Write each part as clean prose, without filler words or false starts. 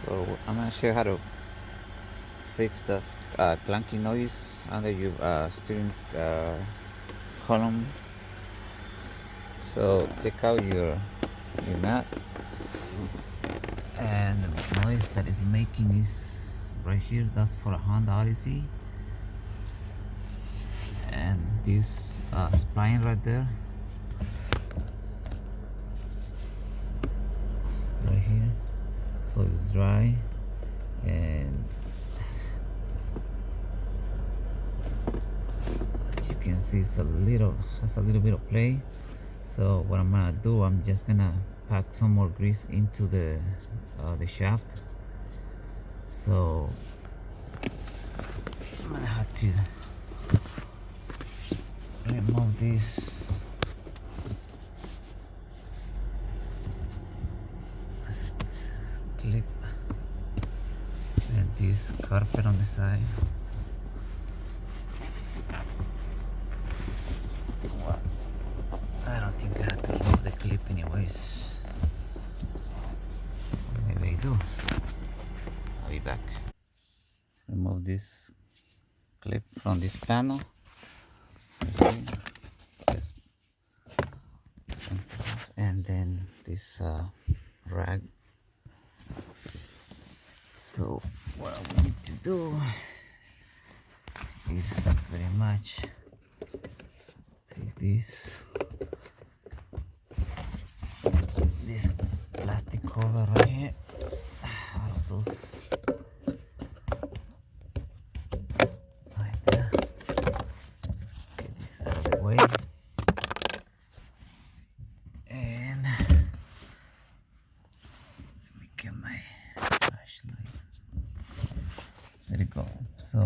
So I'm gonna show you how to fix the clunking noise under your steering column. So take out your mat, and the noise that is making is right here. That's for a Honda Odyssey, and this spline right there, right here. So it's dry, and as you can see, it's has a little bit of play. So what I'm gonna do, I'm just gonna pack some more grease into the shaft. So I'm gonna have to remove this clip and this carpet on the side. Well, I don't think I have to remove the clip anyways. Maybe I do. I'll be back. Remove this clip from this panel. Okay. Just, and then this rag. So what we need to do is very much take this plastic cover right here out of those right there. Get this out of the way, and let me get my flashlight. There you go. So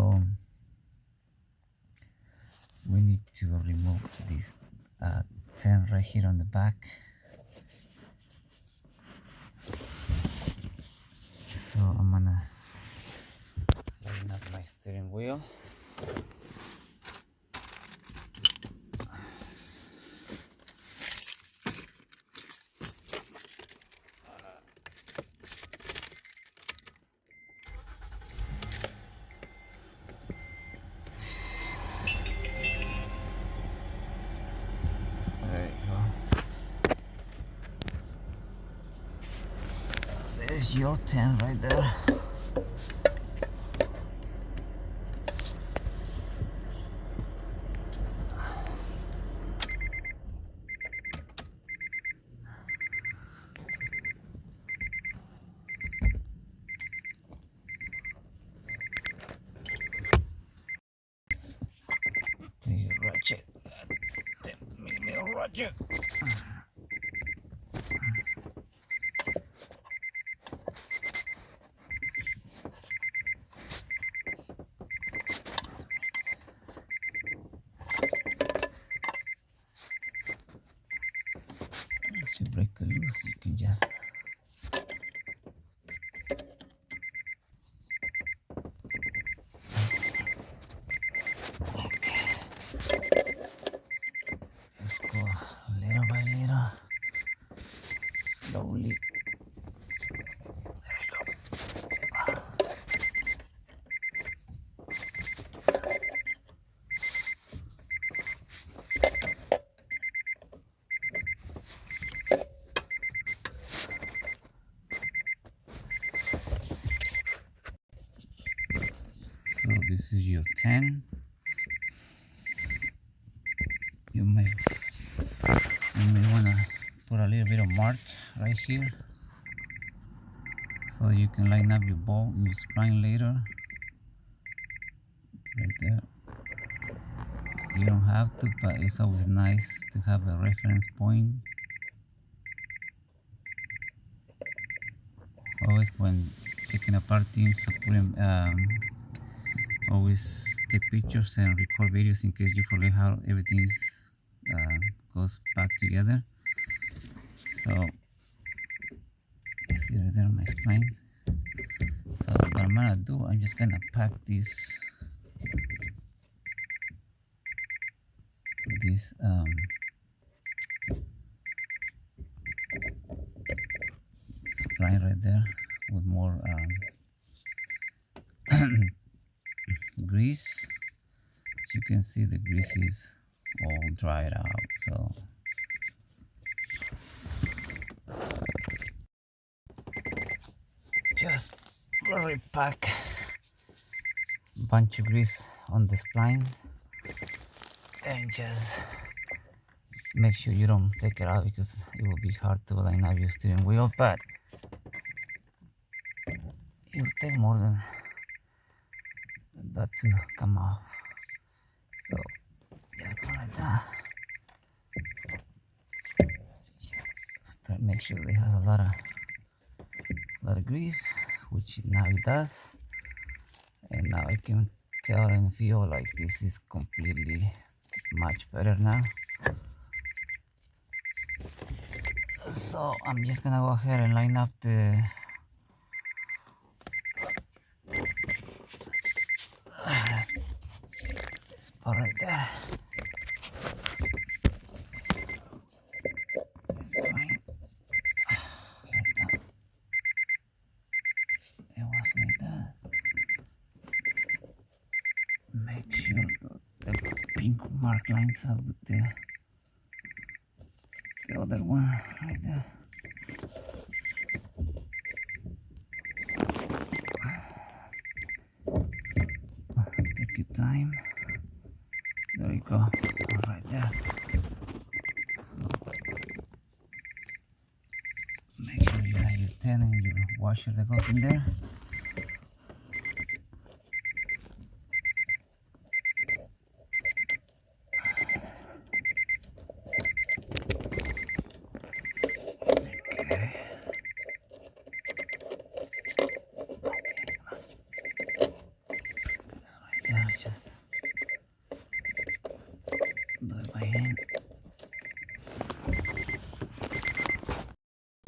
we need to remove this tent right here on the back. So I'm gonna line up my steering wheel. There you go. There's your tent right there. The ratchet, 10mm ratchet. Once you break it loose, you can just let's go little by little, slowly. So this is your 10. You may want to put a little bit of mark right here so you can line up your bolt and your spline later. Right there. You don't have to, but it's always nice to have a reference point. Always when taking apart things, so always take pictures and record videos in case you forget how everything goes back together. So you see right there my spline. So what I'm gonna do, I'm just gonna pack this spline right there with more grease. As you can see, the grease is all dried out, so just repack a bunch of grease on the splines and just make sure you don't take it out because it will be hard to line up your steering wheel, but it will take more than that to come off. So just go like that. Start, make sure it has a lot of grease, which now it does. And now I can tell and feel like this is completely much better now. So I'm just gonna go ahead and line up the this part right there. It's fine. Like that. It was like that. Make sure that the pink mark lines up with the other one right there. Take your time. There you go. Right there. So make sure you have your tin and your washer that goes in there. Just do it by hand.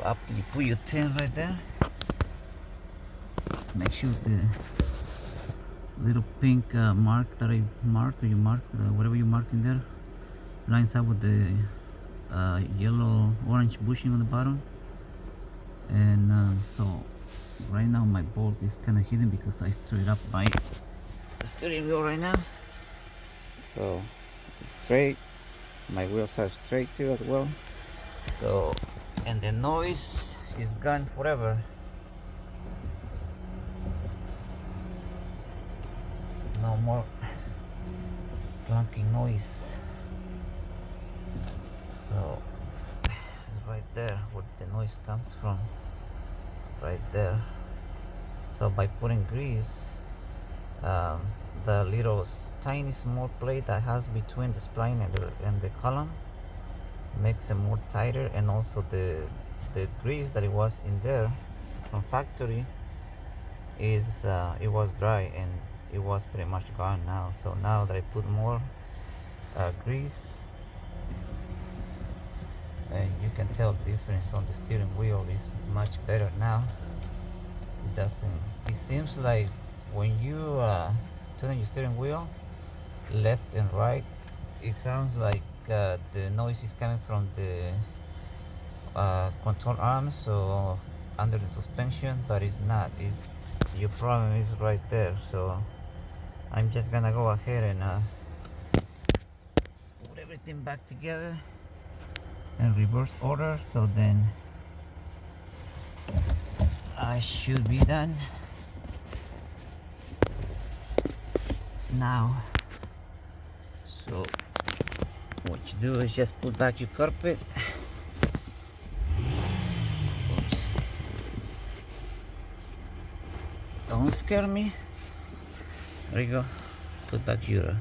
After you put your tin right there, make sure the little pink mark that I marked, or you mark whatever you mark in there, lines up with the yellow orange bushing on the bottom. And so right now my bolt is kind of hidden because I straight up my steering wheel right now, so it's straight. My wheels are straight too as well. So, and the noise is gone forever. No more clunking noise. So it's right there where the noise comes from, right there. So by putting grease, the little tiny small plate that has between the spline and the column makes it more tighter, and also the grease that it was in there from factory is it was dry and it was pretty much gone now. So now that I put more grease, and you can tell the difference on the steering wheel is much better now. It seems like when you turn your steering wheel left and right, it sounds like the noise is coming from the control arms, so under the suspension, but it's not. Your problem is right there. So I'm just gonna go ahead and put everything back together in reverse order, so then I should be done now. So what you do is just put back your carpet. Oops. Don't scare me. There you go. Put back your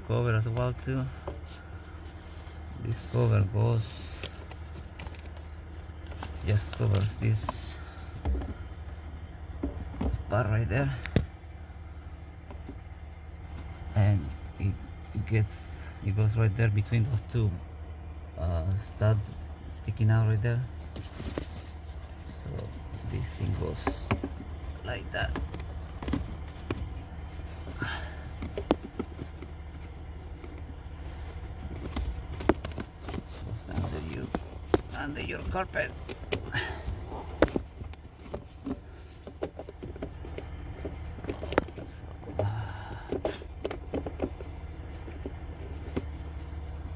cover as well too. This cover just covers this part right there, and it goes right there between those two studs sticking out right there. So this thing goes like that. Goes under your carpet.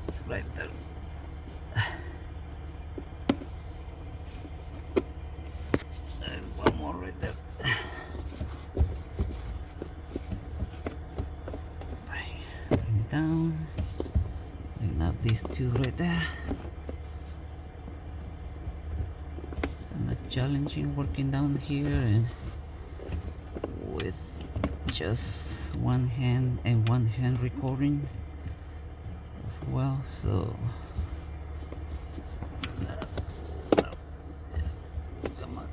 It's right there. And one more right there. Bring it down. And now these two right there. Not challenging working down here and with just one hand and one hand recording as well. So come on,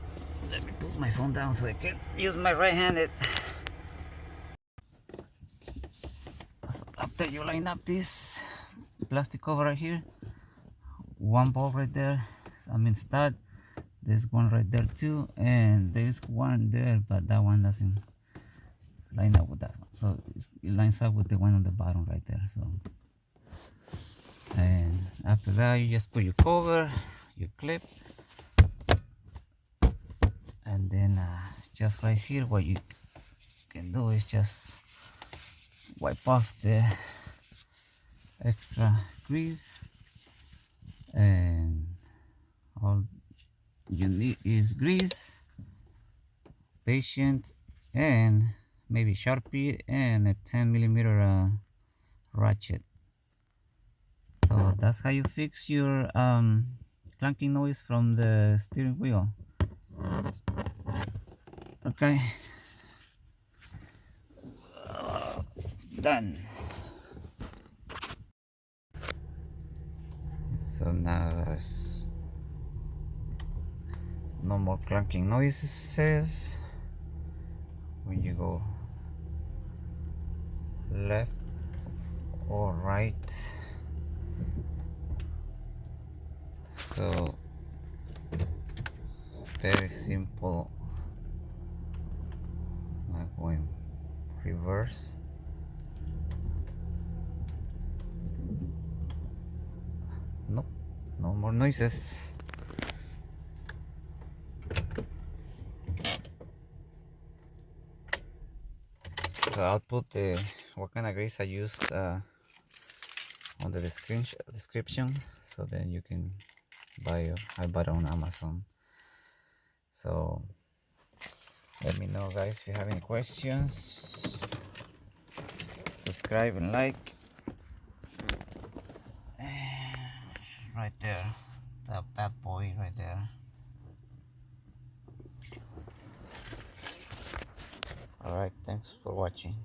let me put my phone down so I can use my right-handed. So after you line up this plastic cover right here, one bulb right there, I mean stud, there's one right there too, and there's one there, but that one doesn't line up with that one, so it lines up with the one on the bottom right there. So, and after that you just put your cover, your clip, and then just right here what you can do is just wipe off the extra grease, and all you need is grease, patient, and maybe Sharpie and a 10mm ratchet. So that's how you fix your clunking noise from the steering wheel. Okay, done. So now there's no more clunking noises when you go left or right. So very simple. Now going reverse. Nope, no more noises. So I'll put the what kind of grease I used on the description, so then you can buy it. I bought it on Amazon. So let me know, guys, if you have any questions. Subscribe and like. Right there, that bad boy right there. Alright, thanks for watching.